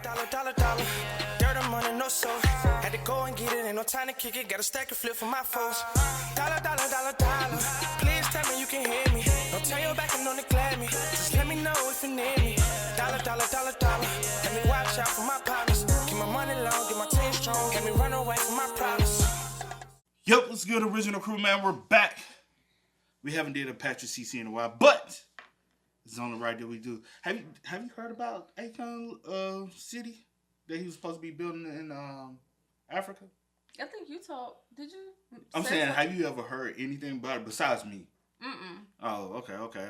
Dollar. Dirt on money, no soul. Had to go and get it, ain't no time to kick it. Got a stack and flip for my foes. Dollar. Please tell me you can hear me. Don't turn your back and don't neglect me. Just let me know if you need me. Dollar. Let me watch out for my partners. Keep my money long, get my team strong. Let me run away from my problems. Yep, what's good, original crew, man? We're back. We haven't did a Patrick CC in a while, but it's only right that we do. Have you heard about Akon city that he was supposed to be building in Africa? I think you told. Did you? I'm saying, have you ever heard anything about it besides me? Oh,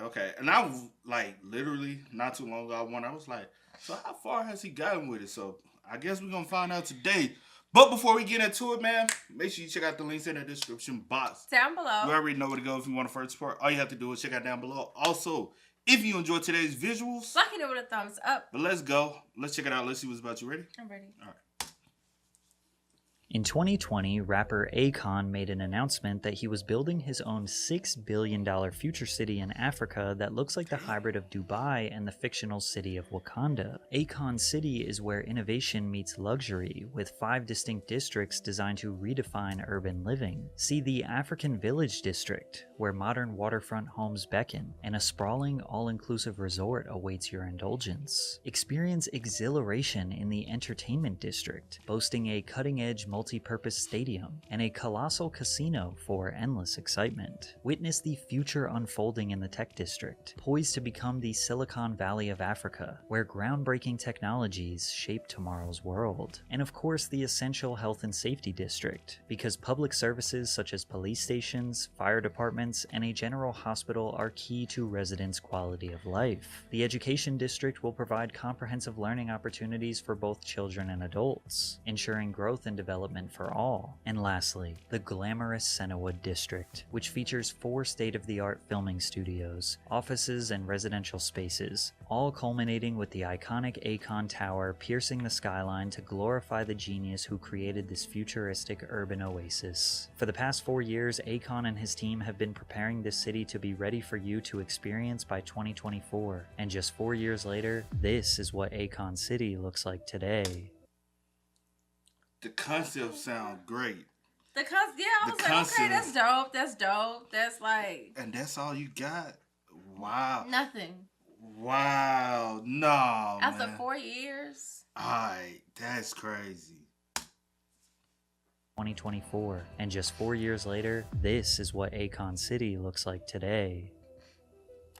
okay. And I was like, literally, not too long ago, I was like, so how far has he gotten with it? So I guess we're going to find out today. But before we get into it, man, make sure you check out the links in the description box. Down below. You already know where to go if you want to further support. All you have to do is check out down below. Also, if you enjoyed today's visuals, like it with a thumbs up. But let's go. Let's check it out. Let's see what's about. You ready? I'm ready. All right. In 2020, rapper Akon made an announcement that he was building his own $6 billion future city in Africa that looks like the hybrid of Dubai and the fictional city of Wakanda. Akon City is where innovation meets luxury, with 5 distinct districts designed to redefine urban living. See the African Village District, where modern waterfront homes beckon, and a sprawling, all-inclusive resort awaits your indulgence. Experience exhilaration in the Entertainment District, boasting a cutting-edge multi-purpose stadium and a colossal casino for endless excitement. Witness the future unfolding in the Tech District, poised to become the Silicon Valley of Africa, where groundbreaking technologies shape tomorrow's world. And of course, the essential Health and Safety District, because public services such as police stations, fire departments, and a general hospital are key to residents' quality of life. The Education District will provide comprehensive learning opportunities for both children and adults, ensuring growth and development for all. And lastly, the glamorous Sennewood District, which features 4 state-of-the-art filming studios, offices, and residential spaces, all culminating with the iconic Akon Tower piercing the skyline to glorify the genius who created this futuristic urban oasis. For the past 4 years, Akon and his team have been preparing this city to be ready for you to experience by 2024. And just 4 years later, this is what Akon City looks like today. The concept sounds great. I was like, okay, that's dope. That's like... And that's all you got? Wow. Nothing. Wow. No, After man. 4 years? Alright, that's crazy. 2024, and just 4 years later, this is what Akon City looks like today.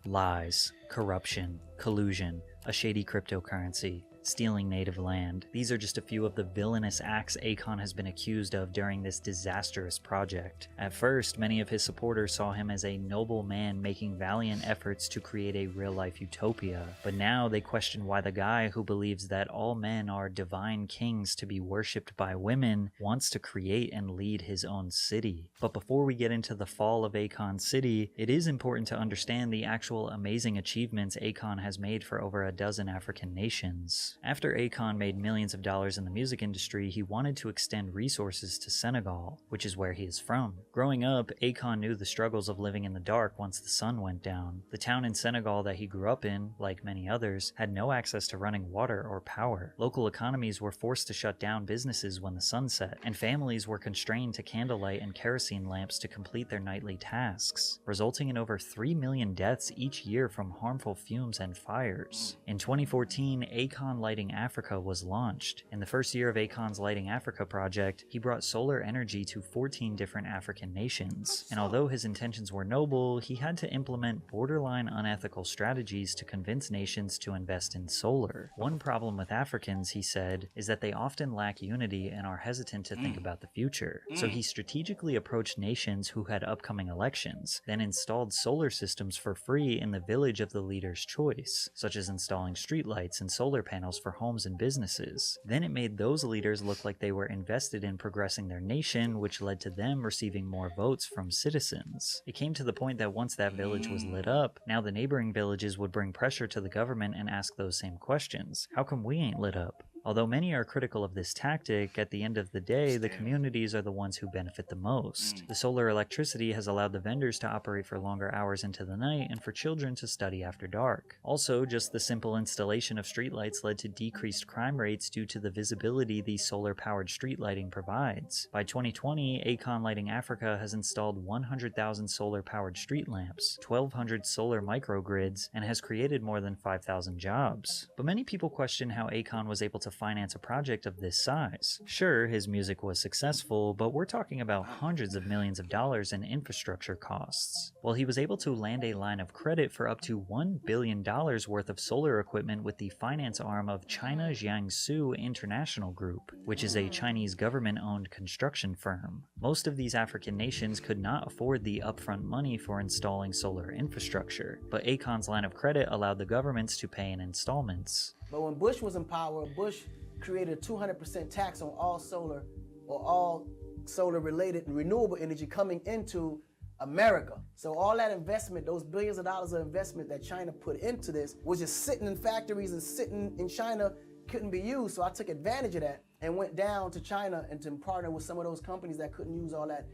Lies, corruption, collusion, a shady cryptocurrency, stealing native land. These are just a few of the villainous acts Akon has been accused of during this disastrous project. At first, many of his supporters saw him as a noble man making valiant efforts to create a real-life utopia, but now they question why the guy who believes that all men are divine kings to be worshipped by women wants to create and lead his own city. But before we get into the fall of Akon City, it is important to understand the actual amazing achievements Akon has made for over a dozen African nations. After Akon made millions of dollars in the music industry, he wanted to extend resources to Senegal, which is where he is from. Growing up, Akon knew the struggles of living in the dark once the sun went down. The town in Senegal that he grew up in, like many others, had no access to running water or power. Local economies were forced to shut down businesses when the sun set, and families were constrained to candlelight and kerosene lamps to complete their nightly tasks, resulting in over 3 million deaths each year from harmful fumes and fires. In 2014, Akon Lighting Africa was launched. In the first year of Akon's Lighting Africa project, he brought solar energy to 14 different African nations. And although his intentions were noble, he had to implement borderline unethical strategies to convince nations to invest in solar. One problem with Africans, he said, is that they often lack unity and are hesitant to think about the future. So he strategically approached nations who had upcoming elections, then installed solar systems for free in the village of the leader's choice, such as installing streetlights and solar panels for homes and businesses. Then it made those leaders look like they were invested in progressing their nation, which led to them receiving more votes from citizens. It came to the point that once that village was lit up, now the neighboring villages would bring pressure to the government and ask those same questions. How come we ain't lit up? Although many are critical of this tactic, at the end of the day, the communities are the ones who benefit the most. The solar electricity has allowed the vendors to operate for longer hours into the night and for children to study after dark. Also, just the simple installation of streetlights led to decreased crime rates due to the visibility these solar-powered street lighting provides. By 2020, Akon Lighting Africa has installed 100,000 solar-powered street lamps, 1,200 solar microgrids, and has created more than 5,000 jobs. But many people question how Akon was able to finance a project of this size. Sure, his music was successful, but we're talking about hundreds of millions of dollars in infrastructure costs. Well, he was able to land a line of credit for up to $1 billion worth of solar equipment with the finance arm of China Jiangsu International Group, which is a Chinese government-owned construction firm. Most of these African nations could not afford the upfront money for installing solar infrastructure, but Akon's line of credit allowed the governments to pay in installments. But when Bush was in power, Bush created a 200% tax on all solar or all solar-related renewable energy coming into America. So all that investment, those billions of dollars of investment that China put into this was just sitting in factories and sitting in China, couldn't be used. So I took advantage of that and went down to China and to partner with some of those companies that couldn't use all that,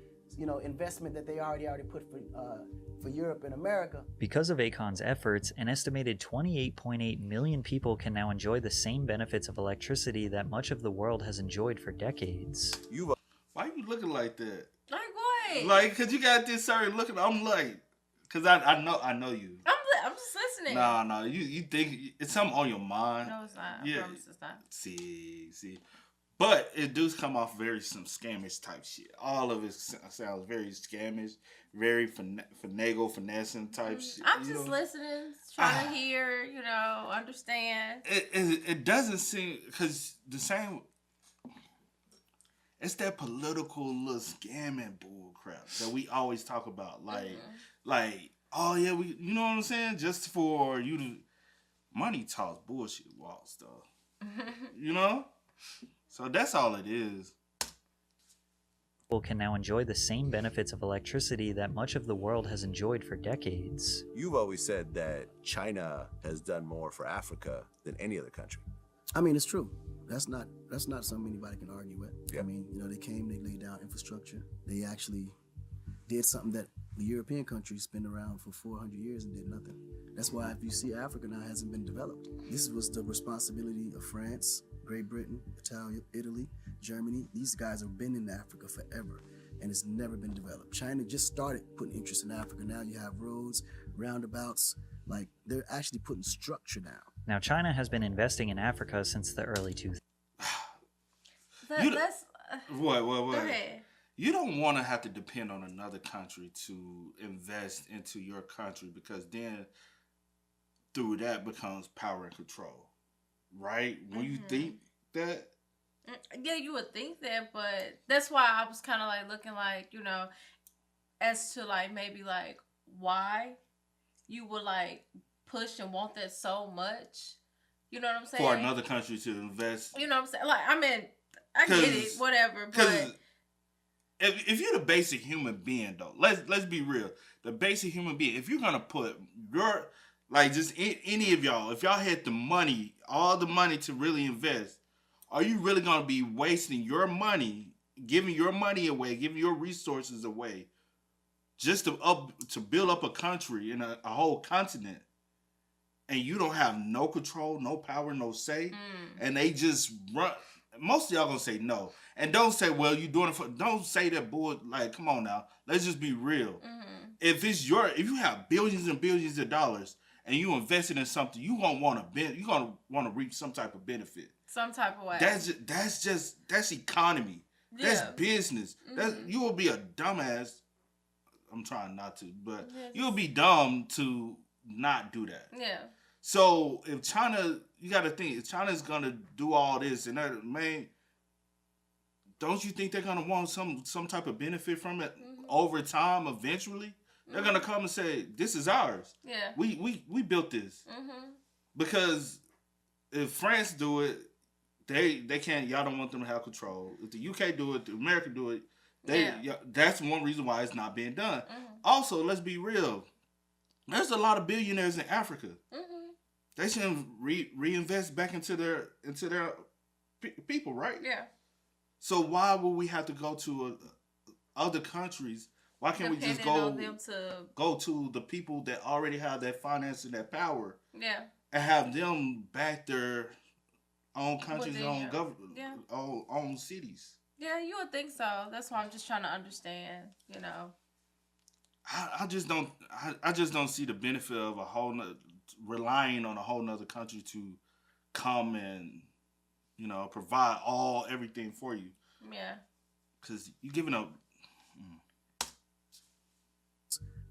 investment that they already put for Europe and America. Because of Akon's efforts, an estimated 28.8 million people can now enjoy the same benefits of electricity that much of the world has enjoyed for decades. Why are you looking like that? Like what? Like, cause you got this certain looking. I'm like, cause I know you. I'm just listening. No, you think it's something on your mind. No, it's not. Yeah. I promise it's not. See. But it does come off very some scamish type shit. All of it sounds very scamish, very finessing type shit. I'm just listening, trying to hear, understand. It doesn't seem, because the same, it's that political little scamming bull crap that we always talk about. Like, oh yeah, you know what I'm saying? Just for you to, money talks bullshit walls though. So that's all it is. People can now enjoy the same benefits of electricity that much of the world has enjoyed for decades. You've always said that China has done more for Africa than any other country. I mean, it's true. That's not something anybody can argue with. Yeah. I mean, they came, they laid down infrastructure. They actually did something that the European countries been around for 400 years and did nothing. That's why if you see Africa now hasn't been developed. This was the responsibility of France, Great Britain, Italy, Germany. These guys have been in Africa forever, and it's never been developed. China just started putting interest in Africa. Now you have roads, roundabouts, like they're actually putting structure down. Now China has been investing in Africa since the early 2000s. What? Go ahead. You don't want to have to depend on another country to invest into your country, because then through that becomes power and control. Right? When you think that? Yeah, you would think that, but that's why I was kind of like looking like, as to like maybe like why you would like push and want that so much. You know what I'm saying? For another country to invest. You know what I'm saying? Like, I mean, I get it, whatever, but if you're the basic human being though, let's be real. The basic human being, if you're gonna put your, like, just any of y'all, if y'all had the money, all the money to really invest, are you really going to be wasting your money, giving your money away, giving your resources away, just to build up a country and a whole continent, and you don't have no control, no power, no say, and they just run? Most of y'all going to say no. And don't say, well, you doing it for, don't say that bull. Like, come on now. Let's just be real. If you have billions and billions of dollars, and you invested in something, you're gonna want to reap some type of benefit, some type of way. That's economy. Yeah. That's business. You will be a dumbass. I'm trying not to, but you'll be dumb to not do that. Yeah. So if China, you got to think, if China's gonna do all this, and don't you think they're gonna want some type of benefit from it over time? Eventually. They're gonna come and say, "This is ours. Yeah, we built this." Because if France do it, they can't. Y'all don't want them to have control. If the UK do it, the America do it. That's one reason why it's not being done. Also, let's be real. There's a lot of billionaires in Africa. They should reinvest back into their people, right? Yeah. So why would we have to go to other countries? Why can't we just Depending on them to go to the people that already have that finance and that power yeah. and have them back their own countries, Within own your- government, yeah. own cities? Yeah, you would think so. That's why I'm just trying to understand, you know. I just don't. I just don't see the benefit of relying on a whole nother country to come and provide everything for you. Yeah. Because you're giving up.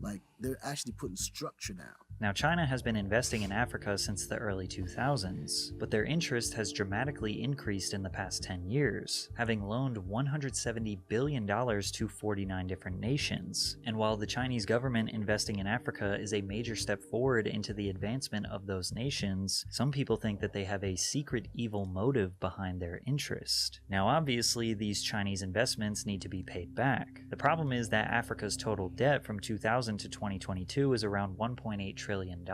Like, they're actually putting structure down. Now, China has been investing in Africa since the early 2000s, but their interest has dramatically increased in the past 10 years, having loaned $170 billion to 49 different nations. And while the Chinese government investing in Africa is a major step forward into the advancement of those nations, some people think that they have a secret evil motive behind their interest. Now, obviously, these Chinese investments need to be paid back. The problem is that Africa's total debt from 2000 to 2022 is around $1.8 trillion,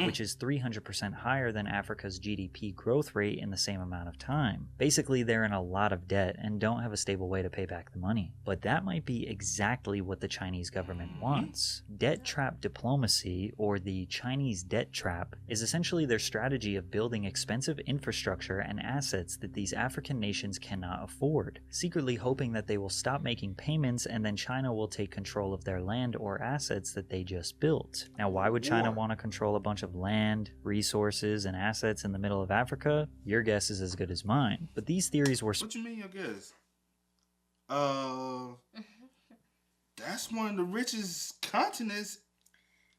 which is 300% higher than Africa's GDP growth rate in the same amount of time. Basically, they're in a lot of debt and don't have a stable way to pay back the money. But that might be exactly what the Chinese government wants. Debt trap diplomacy, or the Chinese debt trap, is essentially their strategy of building expensive infrastructure and assets that these African nations cannot afford, secretly hoping that they will stop making payments and then China will take control of their land or assets that they just built. Now, why would China want to control a bunch of land, resources, and assets in the middle of Africa? Your guess is as good as mine. But these theories were... What you mean, your guess? That's one of the richest continents,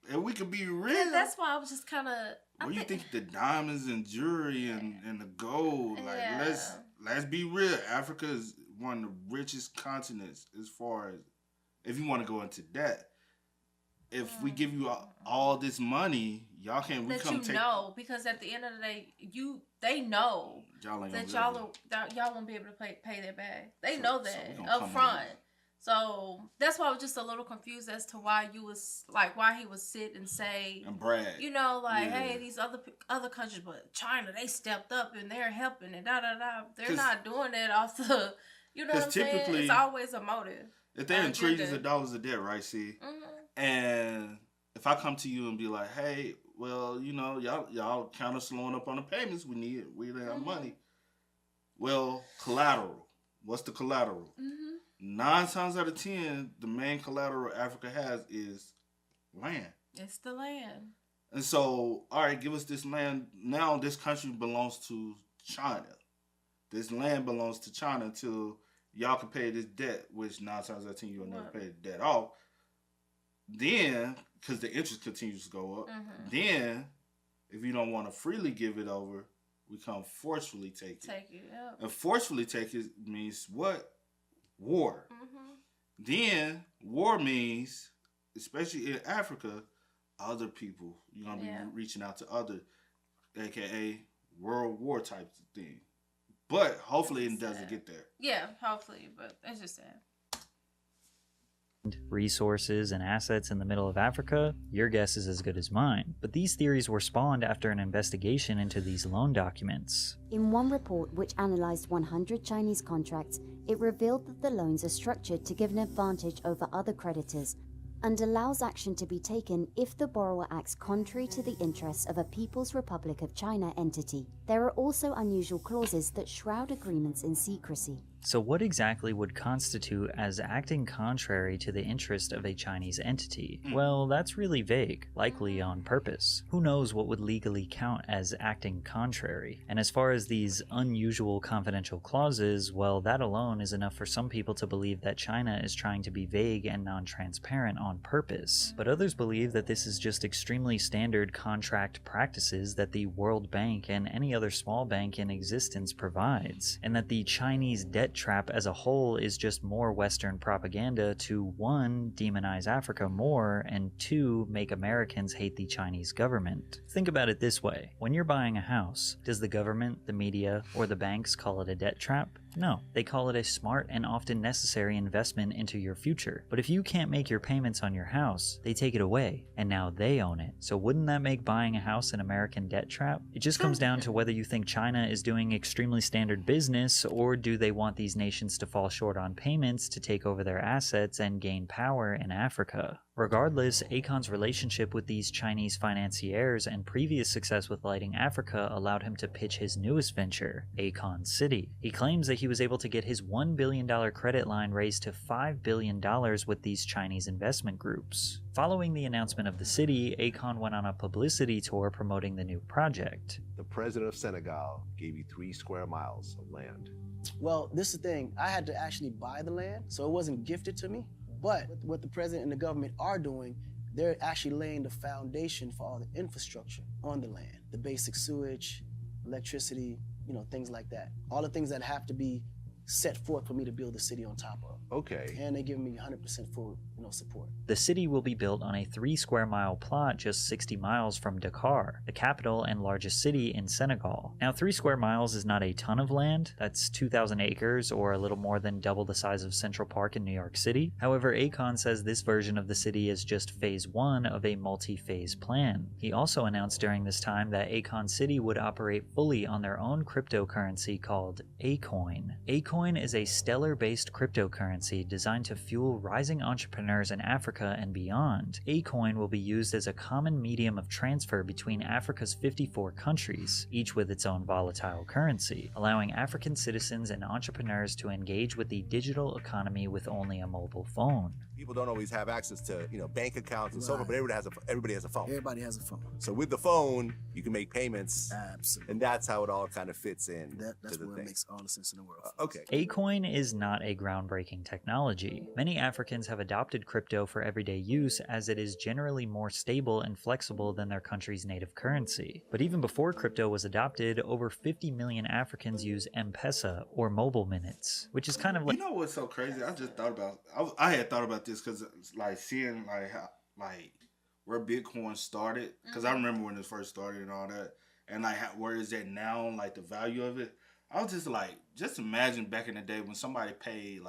and we could be real. Yeah, that's why I was just kind of... What do you think the diamonds and jewelry and the gold? Like, Yeah. let's be real. Africa is one of the richest continents as far as if you want to go into debt. If we give you all this money, y'all can't. That you know, because at the end of the day, they know that y'all won't be able to pay their back. They know that up front. So that's why I was just a little confused as to why he would sit and say and brag. Hey, these other countries, but China, they stepped up and they're helping and da da da. They're not doing that off the. You know what I'm saying? It's always a motive. If they're in trillions of dollars of debt, right? See. Mm-hmm. And if I come to you and be like, hey, well, y'all kind of slowing up on the payments. We have money. Well, collateral. What's the collateral? 9 times out of 10, the main collateral Africa has is land. It's the land. And so, all right, give us this land. Now this country belongs to China. This land belongs to China until y'all can pay this debt, which 9 times out of 10 you'll never pay the debt off. Then, because the interest continues to go up, then, if you don't want to freely give it over, we come forcefully take it. Yep. And forcefully take it means what? War. Then, war means, especially in Africa, other people. You're going to be reaching out to other, a.k.a. world war type thing. But hopefully it doesn't get there. Yeah, hopefully, but it's just sad. Resources and assets in the middle of Africa, your guess is as good as mine. But these theories were spawned after an investigation into these loan documents. In one report which analyzed 100 Chinese contracts, it revealed that the loans are structured to give an advantage over other creditors and allows action to be taken if the borrower acts contrary to the interests of a People's Republic of China entity. There are also unusual clauses that shroud agreements in secrecy. So what exactly would constitute as acting contrary to the interest of a Chinese entity? Well, that's really vague, likely on purpose. Who knows what would legally count as acting contrary? And as far as these unusual confidential clauses, well, that alone is enough for some people to believe that China is trying to be vague and non-transparent on purpose. But others believe that this is just extremely standard contract practices that the World Bank and any other small bank in existence provides, and that the Chinese debt trap as a whole is just more Western propaganda to 1. Demonize Africa more, and 2. Make Americans hate the Chinese government. Think about it this way. When you're buying a house, does the government, the media, or the banks call it a debt trap? No, they call it a smart and often necessary investment into your future. But if you can't make your payments payments on your house, they take it away, and now they own it. So wouldn't that make buying a house an American debt trap? It just comes down to whether you think China is doing extremely standard business, or do they want these nations to fall short on payments to take over their assets and gain power in Africa. Regardless, Akon's relationship with these Chinese financiers and previous success with lighting Africa allowed him to pitch his newest venture, Akon City. He claims that he was able to get his $1 billion credit line raised to $5 billion with these Chinese investment groups. Following the announcement of the city, Akon went on a publicity tour promoting the new project. The president of Senegal gave you 3 square miles of land. Well, this is the thing. I had to actually buy the land, so it wasn't gifted to me. But what the president and the government are doing, they're actually laying the foundation for all the infrastructure on the land. The basic sewage, electricity, things like that. All the things that have to be set forth for me to build the city on top of. Okay. And they give me 100% full, support. The city will be built on a 3 square mile plot just 60 miles from Dakar, the capital and largest city in Senegal. Now 3 square miles is not a ton of land, that's 2,000 acres or a little more than double the size of Central Park in New York City. However, Akon says this version of the city is just phase 1 of a multi-phase plan. He also announced during this time that Akon City would operate fully on their own cryptocurrency called Acoin. Acoin is a stellar-based cryptocurrency designed to fuel rising entrepreneurs in Africa and beyond. Acoin will be used as a common medium of transfer between Africa's 54 countries, each with its own volatile currency, allowing African citizens and entrepreneurs to engage with the digital economy with only a mobile phone. People don't always have access to, bank accounts and so forth, but everybody has a phone. Everybody has a phone. So with the phone, you can make payments. Absolutely. And that's how it all kind of fits in. That's to the where thing. it makes all the sense in the world. Okay. Acoin is not a groundbreaking technology. Many Africans have adopted crypto for everyday use as it is generally more stable and flexible than their country's native currency. But even before crypto was adopted, over 50 million Africans use M-Pesa or mobile minutes, which is kind of like... You know what's so crazy? I just thought about... I had thought about this because seeing how, where Bitcoin started, because I remember when it first started and all that, and where is that now, the value of it. I was just imagine back in the day when somebody paid,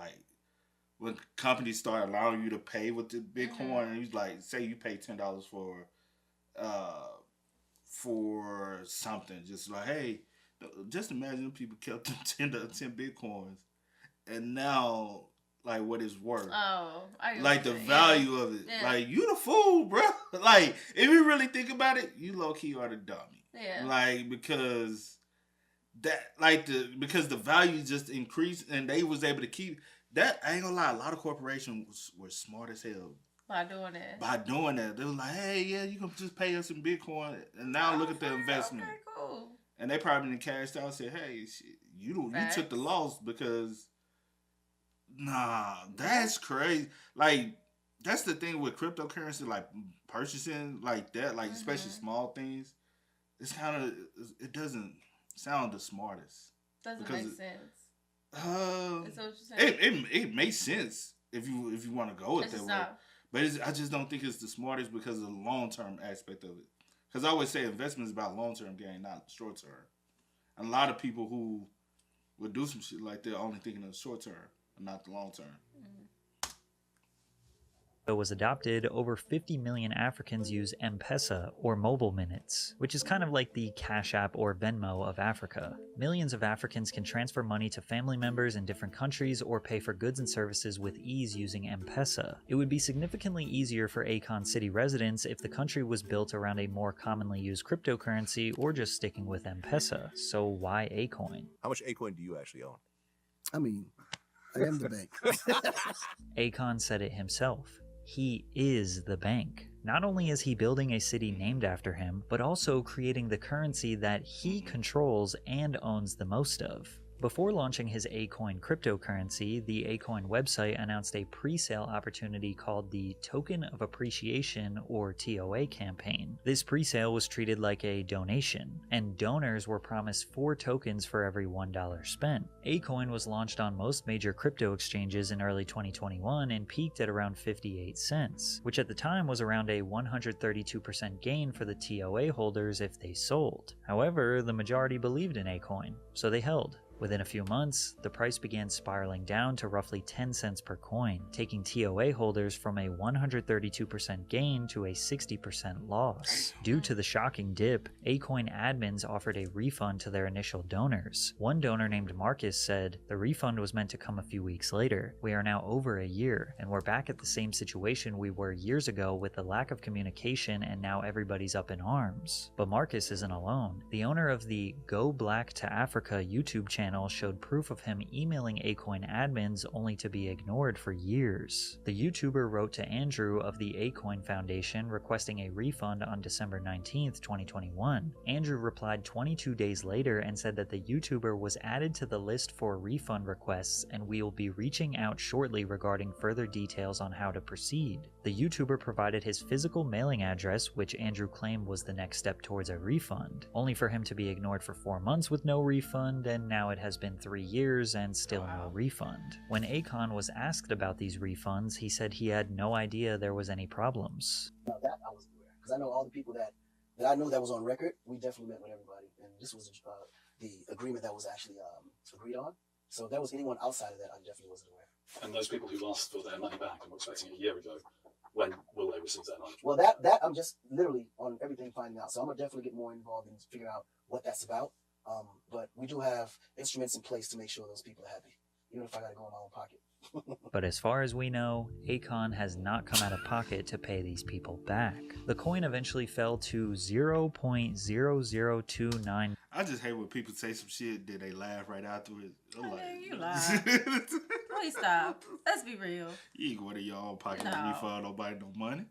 when companies started allowing you to pay with the Bitcoin, and you say you pay $10 for something, hey, just imagine people kept 10 Bitcoins, and now what it's worth. Oh, the value of it. Yeah. You the fool, bro. If you really think about it, you low key are the dummy. Yeah. Because because the value just increased and they was able to keep that. I ain't gonna lie, a lot of corporations were smart as hell by doing that. They was hey, yeah, you can just pay us some Bitcoin, and now look at the investment. Okay, cool. And they probably done cashed out and said, hey, you took the loss because. Nah, that's crazy. That's the thing with cryptocurrency, purchasing that, especially small things. It's it doesn't sound the smartest. Doesn't make sense. Is that what you're saying? It makes sense if you want to go with that way. But I just don't think it's the smartest because of the long term aspect of it. Because I always say investment is about long term gain, not short term. And a lot of people who would do some shit like that are only thinking of the short term. Not the long term. Was adopted, over 50 million Africans use M-Pesa or mobile minutes, which is kind of like the Cash App or Venmo of Africa. Millions of Africans can transfer money to family members in different countries or pay for goods and services with ease using M-Pesa. It would be significantly easier for Akon City residents if the country was built around a more commonly used cryptocurrency or just sticking with M-Pesa. So why Acoin? How much Acoin do you actually own? I am the bank. Akon said it himself. He is the bank. Not only is he building a city named after him, but also creating the currency that he controls and owns the most of. Before launching his Acoin cryptocurrency, the Acoin website announced a pre-sale opportunity called the Token of Appreciation or TOA campaign. This pre-sale was treated like a donation, and donors were promised 4 tokens for every $1 spent. Acoin was launched on most major crypto exchanges in early 2021 and peaked at around 58 cents, which at the time was around a 132% gain for the TOA holders if they sold. However, the majority believed in Acoin, so they held. Within a few months, the price began spiraling down to roughly 10 cents per coin, taking TOA holders from a 132% gain to a 60% loss. Due to the shocking dip, Acoin admins offered a refund to their initial donors. One donor named Marcus said, "The refund was meant to come a few weeks later. We are now over a year, and we're back at the same situation we were years ago with the lack of communication, and now everybody's up in arms." But Marcus isn't alone. The owner of the Go Black to Africa YouTube channel showed proof of him emailing Acoin admins only to be ignored for years. The YouTuber wrote to Andrew of the Acoin Foundation requesting a refund on December 19th, 2021. Andrew replied 22 days later and said that the YouTuber was added to the list for refund requests and we will be reaching out shortly regarding further details on how to proceed. The YouTuber provided his physical mailing address, which Andrew claimed was the next step towards a refund, only for him to be ignored for 4 months with no refund, and now it has been 3 years and still no refund. When Akon was asked about these refunds, he said he had no idea there was any problems. Now that I was aware, because I know all the people that I know that was on record. We definitely met with everybody, and this was the agreement that was actually agreed on. So if there was anyone outside of that, I definitely wasn't aware. And those people who asked for their money back and were expecting it a year ago, when will they receive their money? Well, that I'm just literally on everything finding out. So I'm gonna definitely get more involved and figure out what that's about. But we do have instruments in place to make sure those people are happy, even if I gotta go in my own pocket. But as far as we know, Akon has not come out of pocket to pay these people back. The coin eventually fell to 0.0029. I just hate when people say some shit, then they laugh right afterwards. I'm like, You lie. Please stop. Let's be real. You ain't going to your own pocket to No. refund nobody no money.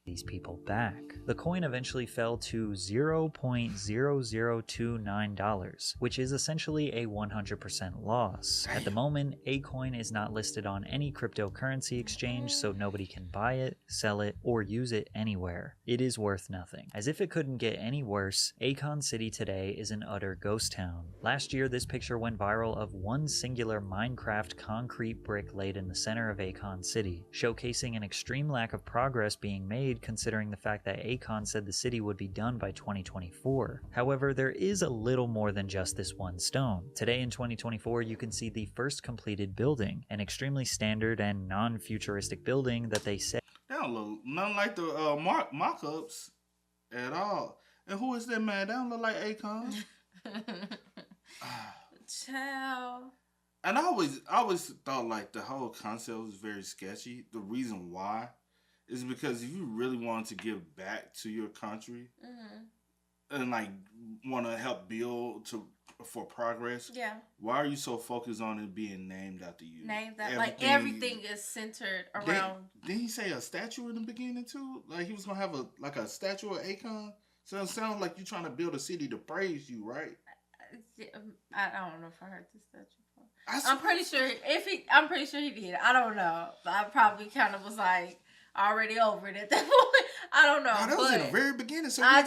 These people back. The coin eventually fell to $0.0029, which is essentially a 100% loss. At the moment, Acoin is not listed on any cryptocurrency exchange, so nobody can buy it, sell it, or use it anywhere. It is worth nothing. As if it couldn't get any worse, Akon City today is an utter ghost town. Last year, this picture went viral of one singular Minecraft concrete brick laid in the center of Akon City, showcasing an extreme lack of progress being made considering the fact that Akon said the city would be done by 2024. However, there is a little more than just this one stone. Today in 2024, you can see the first completed building, an extremely standard and non-futuristic building that they say They don't look nothing like the mock-ups at all. And who is that man? They don't look like Akon. Child. And I always thought like the whole concept was very sketchy. The reason why is because if you really wanted to give back to your country and like want to help build for progress, why are you so focused on it being named after you? Named that, like everything is centered around. Didn't he say a statue in the beginning too? Like he was gonna have a statue of Akon. So it sounds like you're trying to build a city to praise you, right? I don't know if I heard the statue. I'm pretty sure he did. I don't know. I probably kind of was like already over it at that point. I don't know. Oh, that was in the very beginning. So I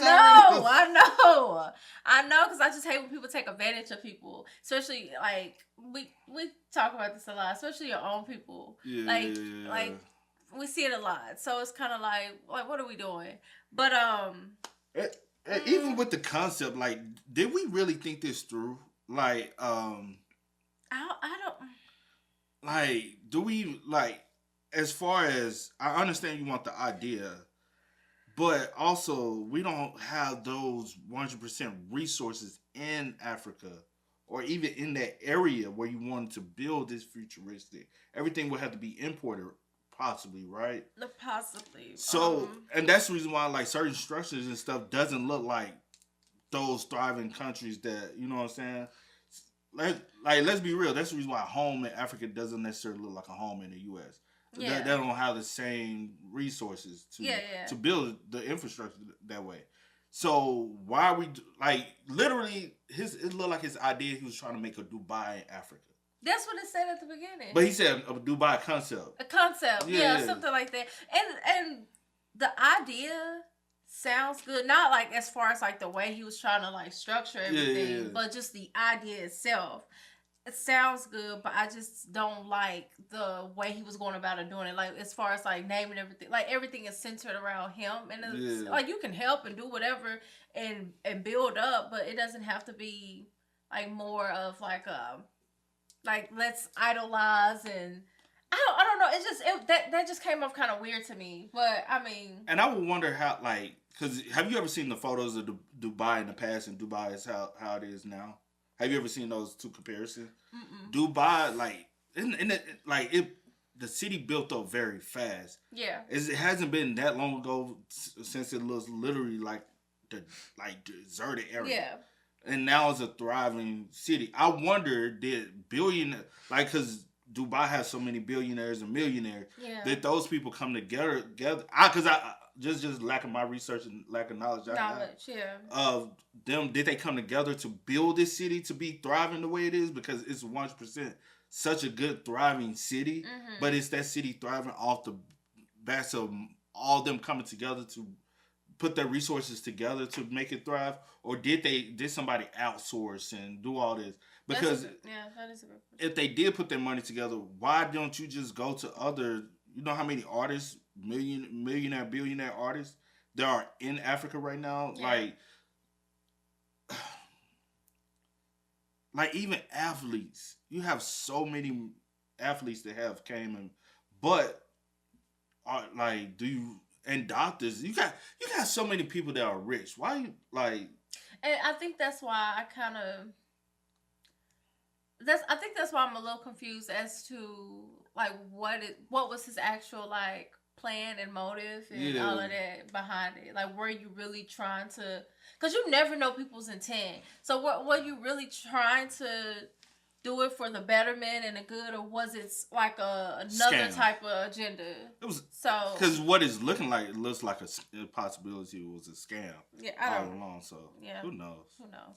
know, because I just hate when people take advantage of people, especially like we talk about this a lot, especially your own people. Like we see it a lot. So it's kind of like what are we doing? But even with the concept, like, did we really think this through? Like, I don't. Like, do we like? As far as I understand, you want the idea, but also we don't have those 100% resources in Africa or even in that area where you wanted to build this futuristic. Everything would have to be imported, possibly, right? Possibly. So, and that's the reason why like certain structures and stuff doesn't look like those thriving countries that, you know what I'm saying? Let's be real. That's the reason why a home in Africa doesn't necessarily look like a home in the U.S. Yeah. They don't have the same resources to build the infrastructure that way. So why are we like literally? It looked like his idea. He was trying to make a Dubai in Africa. That's what it said at the beginning. But he said a Dubai concept. A concept, yeah, something like that. And the idea sounds good. Not like as far as like the way he was trying to like structure everything, but just the idea itself. It sounds good, but I just don't like the way he was going about it doing it. Like as far as like naming everything, like everything is centered around him, and it's, like you can help and do whatever and build up, but it doesn't have to be like more of like let's idolize and I don't know. It's just that just came off kind of weird to me. But I mean, and I would wonder how, like, because have you ever seen the photos of Dubai in the past, and Dubai is how it is now? Have you ever seen those two comparisons? Dubai, like, the city built up very fast. Yeah, it hasn't been that long ago since it was literally like the deserted area. Yeah. And now it's a thriving city. I wonder, did because Dubai has so many billionaires and millionaires, did those people come together? Because I just lack of my research and lack of knowledge. Of them, did they come together to build this city to be thriving the way it is? Because it's 100% such a good thriving city, but it's that city thriving off the backs of all them coming together to put their resources together to make it thrive, or did somebody outsource and do all this? Because that is a good question. If they did put their money together, why don't you just go to other? You know how many artists, millionaire, billionaire artists there are in Africa right now? Yeah. Like even athletes, you have so many athletes that have came in, but like, do you? And doctors, you got so many people that are rich. Why you like? And I think that's why I think that's why I'm a little confused as to like what was his actual like plan and motive and all of that behind it. Like, were you really trying to? Because you never know people's intent. So were you really trying to do it for the betterment and the good, or was it like another Scam. type of agenda? It was so because what it's looking like, it looks like a possibility it was a scam. Yeah, all along. So who knows? Who knows?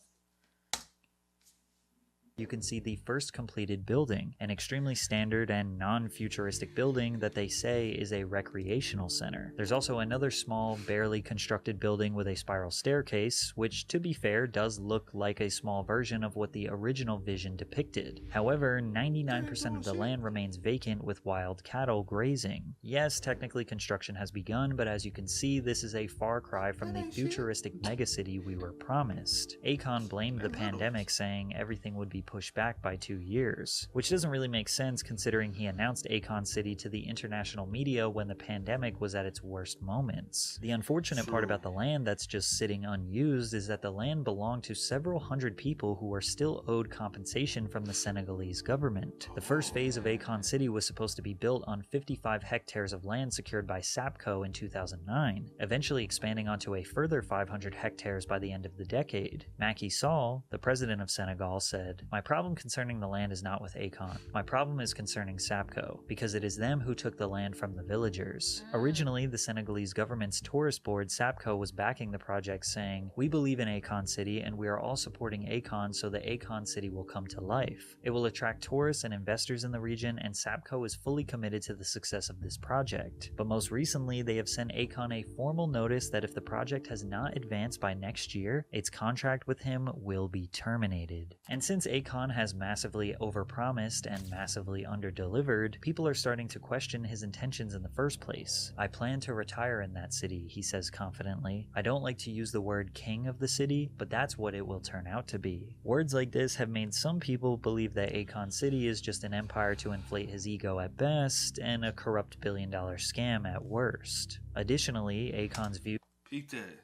You can see the first completed building, an extremely standard and non-futuristic building that they say is a recreational center. There's also another small, barely constructed building with a spiral staircase, which, to be fair, does look like a small version of what the original vision depicted. However, 99% of the land remains vacant with wild cattle grazing. Yes, technically construction has begun, but as you can see, this is a far cry from the futuristic megacity we were promised. Akon blamed the pandemic, saying everything would be pushed back by 2 years, which doesn't really make sense considering he announced Akon City to the international media when the pandemic was at its worst moments. The unfortunate part about the land that's just sitting unused is that the land belonged to several hundred people who are still owed compensation from the Senegalese government. The first phase of Akon City was supposed to be built on 55 hectares of land secured by SAPCO in 2009, eventually expanding onto a further 500 hectares by the end of the decade. Macky Sall, the president of Senegal, said, "My problem concerning the land is not with Akon. My problem is concerning SAPCO, because it is them who took the land from the villagers." Originally, the Senegalese government's tourist board, SAPCO, was backing the project, saying, "We believe in Akon City and we are all supporting Akon so the Akon City will come to life. It will attract tourists and investors in the region, and SAPCO is fully committed to the success of this project." But most recently, they have sent Akon a formal notice that if the project has not advanced by next year, its contract with him will be terminated. And since Akon has massively overpromised and massively underdelivered, people are starting to question his intentions in the first place. "I plan to retire in that city," he says confidently. "I don't like to use the word king of the city, but that's what it will turn out to be." Words like this have made some people believe that Akon City is just an empire to inflate his ego at best and a corrupt billion-dollar scam at worst. Additionally, Akon's view... Peep that.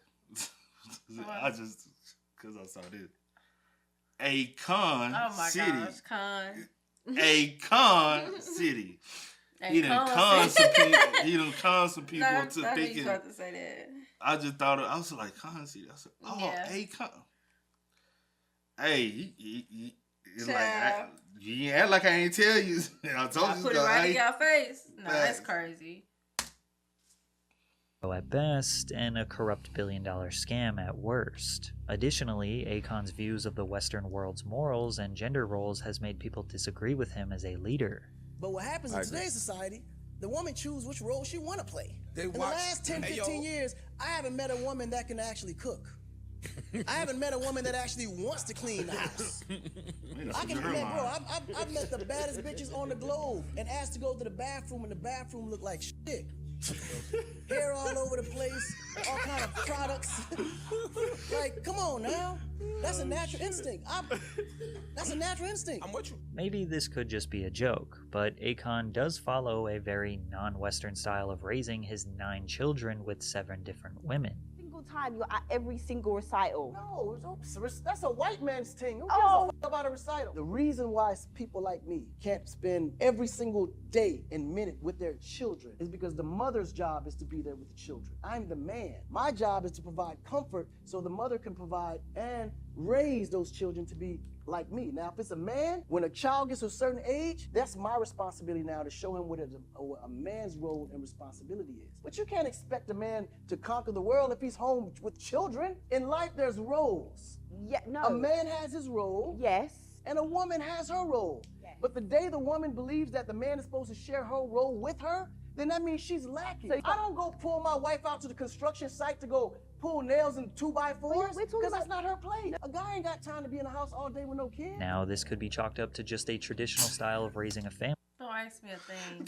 I just, because I saw this. Akon City. Gosh, Con. Akon City. He done con some people into thinking. About to say that. I just thought I was like, Con City. I said, Akon. Hey, it's like you act like I ain't tell you. I told you. Put it right in your face. No, that's crazy. At best, and a corrupt billion-dollar scam at worst. Additionally, Akon's views of the Western world's morals and gender roles has made people disagree with him as a leader. But what happens in today's society, the woman chooses which role she want to play. In the last 10, 15 years, I haven't met a woman that can actually cook. I haven't met a woman that actually wants to clean the house. I've met the baddest bitches on the globe and asked to go to the bathroom, and the bathroom looked like shit. Hair all over the place, all kind of products. Like, come on now. That's a natural instinct. That's a natural instinct. I'm with you. Maybe this could just be a joke, but Akon does follow a very non-Western style of raising his 9 children with 7 different women. Time you're at every single recital. No, that's a white man's thing. Who gives Oh. a f- about a recital? The reason why people like me can't spend every single day and minute with their children is because the mother's job is to be there with the children. I'm the man. My job is to provide comfort so the mother can provide and raise those children to be like me. Now, if it's a man, when a child gets to a certain age, that's my responsibility now to show him what a man's role and responsibility is. But you can't expect a man to conquer the world if he's home with children. In life, there's roles. Yeah, no. A man has his role. Yes. And a woman has her role. Yes. But the day the woman believes that the man is supposed to share her role with her, then that means she's lacking. I don't go pull my wife out to the construction site to go pull nails in 2x4s we're talking because that's not her place. A guy ain't got time to be in the house all day with no kids. Now, this could be chalked up to just a traditional style of raising a family. Don't ask me a thing.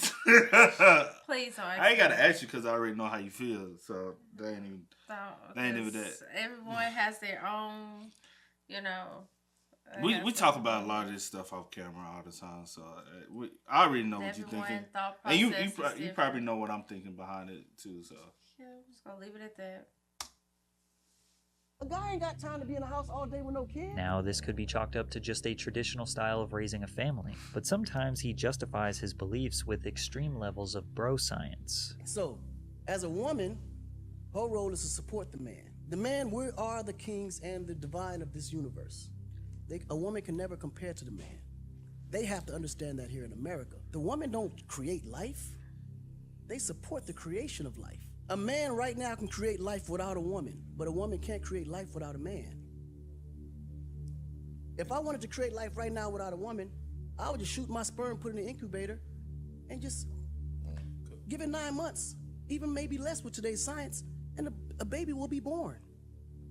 I Please don't ask ain't me. gotta ask you because I already know how you feel. So they ain't even. Don't, They ain't even 'cause that. Everyone has their own, you know. We talk about a lot of this stuff off camera all the time. So I already know what you're Everyone thinking, thought and you process is you different. probably know what I'm thinking behind it too. So Yeah, I'm just gonna leave it at that. A guy ain't got time to be in the house all day with no kids. Now, this could be chalked up to just a traditional style of raising a family, but sometimes he justifies his beliefs with extreme levels of bro science. So, as a woman, her role is to support the man. The man, we are the kings and the divine of this universe. A woman can never compare to the man. They have to understand that here in America. The woman don't create life. They support the creation of life. A man right now can create life without a woman, but a woman can't create life without a man. If I wanted to create life right now without a woman, I would just shoot my sperm, put it in the incubator, and just give it 9 months, even maybe less with today's science, and a baby will be born.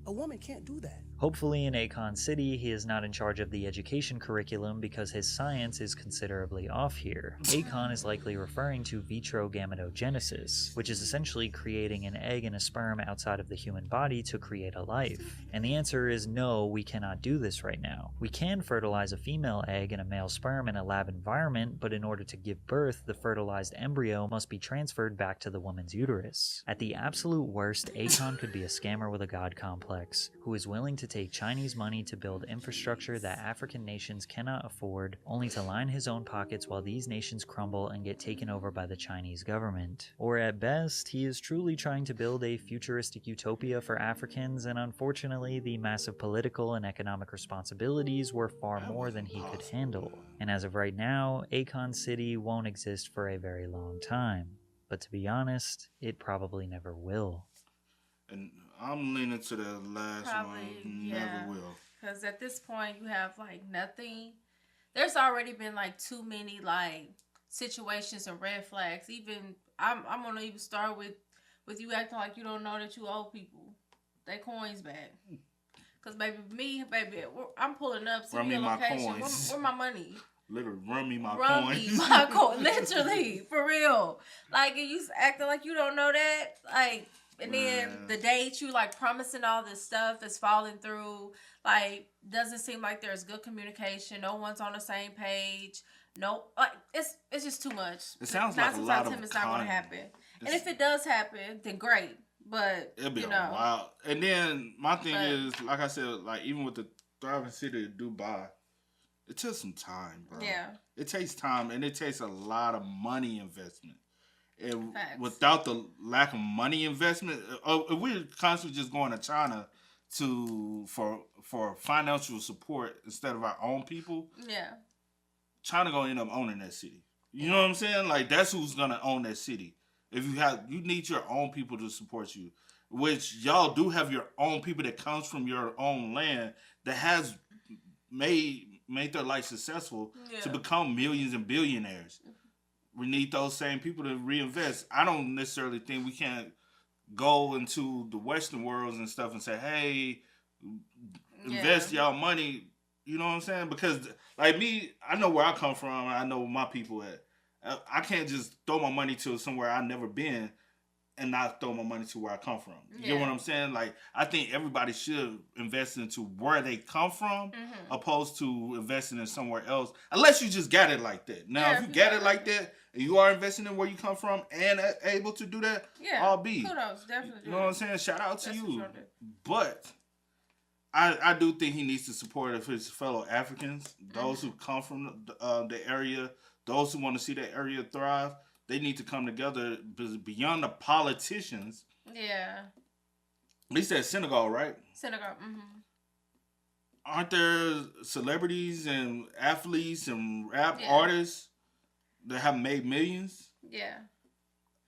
A woman can't do that. Hopefully in Akon City, he is not in charge of the education curriculum because his science is considerably off here. Akon is likely referring to vitro gametogenesis, which is essentially creating an egg and a sperm outside of the human body to create a life. And the answer is no, we cannot do this right now. We can fertilize a female egg and a male sperm in a lab environment, but in order to give birth, the fertilized embryo must be transferred back to the woman's uterus. At the absolute worst, Akon could be a scammer with a god complex, who is willing to take Chinese money to build infrastructure that African nations cannot afford, only to line his own pockets while these nations crumble and get taken over by the Chinese government. Or at best, he is truly trying to build a futuristic utopia for Africans, and unfortunately, the massive political and economic responsibilities were far more than he could handle. And as of right now, Akon City won't exist for a very long time. But to be honest, it probably never will. and I'm leaning to the last Probably, one. yeah. Never will. Because at this point, you have like nothing. There's already been like too many like situations and red flags. Even I'm gonna even start with you acting like you don't know that you owe people their coins back. Cause baby, I'm pulling up. See Run me your my location. coins. Where my money? Literally, run me my Run coins. me my coin. Literally, for real. Like, and you acting like you don't know that. Like, and then Man. the date you like promising all this stuff that's falling through. Like, doesn't seem like there's good communication. No one's on the same page. No, like it's just too much. It sounds Nine like a times lot out of of 10 it's not going to con. happen. And It's- if it does happen, then great. But It'll be you a know, while. And then my thing But- is, like I said, like even with the thriving city of Dubai, it took some time, bro. yeah, It takes time, and it takes a lot of money investment. And Facts. without the lack of money investment, if we're constantly just going to China for financial support instead of our own people, yeah, China gonna end up owning that city. You know what I'm saying? Like that's who's gonna own that city. If you need your own people to support you, which y'all do have your own people that comes from your own land that has made their life successful to Yeah. become millions and billionaires. We need those same people to reinvest. I don't necessarily think we can't go into the Western worlds and stuff and say, hey, invest y'all money. You know what I'm saying? Because like me, I know where I come from. I know where my people at. I can't just throw my money to somewhere I've never been and not throw my money to where I come from. You Yeah. get what I'm saying? Like, I think everybody should invest into where they come from, opposed to investing in somewhere else, unless you just got it like that. Now, if you got it like that, and you are investing in where you come from and able to do that, all be. Kudos, definitely. You know what I'm saying? Shout out to That's you. what But I do think he needs to support his fellow Africans, those who come from the area, those who want to see that area thrive. They need to come together beyond the politicians. Yeah. At least at Senegal, right? Senegal. Aren't there celebrities and athletes and rap artists that have made millions? Yeah.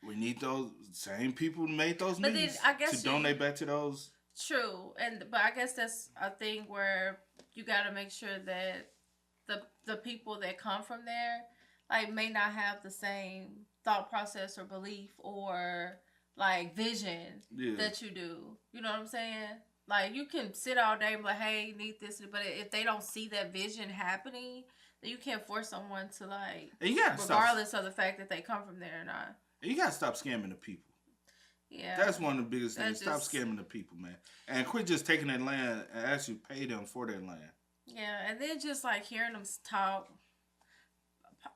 We need those same people who made those But millions then I guess to donate back to those. True, but I guess that's a thing where you got to make sure that the people that come from there, like, may not have the same thought process or belief or like vision that you do. You know what I'm saying? Like, you can sit all day and be like, hey, you need this, but if they don't see that vision happening, then you can't force someone to, like, regardless of the fact that they come from there or not. And you gotta stop scamming the people. Yeah, that's one of the biggest things. Stop scamming the people, man, and quit just taking that land and actually pay them for that land. Yeah, and then just like hearing them talk.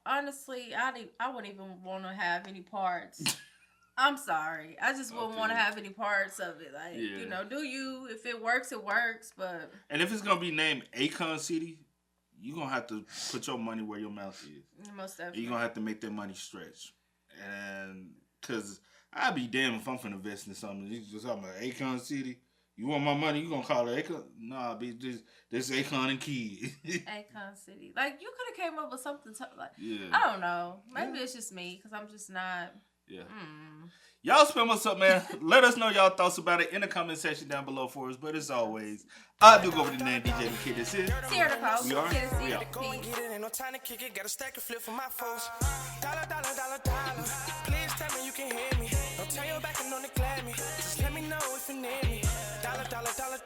Honestly, I wouldn't even want to have any parts. I'm sorry, I just wouldn't want to have any parts of it. Like, you know, do you? If it works, it works. But and if it's gonna be named Akon City, you gonna have to put your money where your mouth is. Most definitely. You're gonna have to make that money stretch, and because I'd be damned if I'm finna invest in something. You just talking about Akon City. You want my money? You gonna call it Akon? Nah, be this Akon and Key. Akon City. Like, you could have came up with something like, I don't know. Maybe it's just me because I'm just not. Yeah. Y'all spam us up, man. Let us know y'all thoughts about it in the comment section down below for us. But as always, I do go with the name DJ the Kid. This is Sierra the Post. We are. We are. Go and get it, ain't no time to kick it. Got a stack of flip for my foes. Dollar, dollar, dollar, dollar. Please tell me you can hear me. Don't turn your back and don't neglect me. Just let me know if you need me. Dollar, dollar, dollar,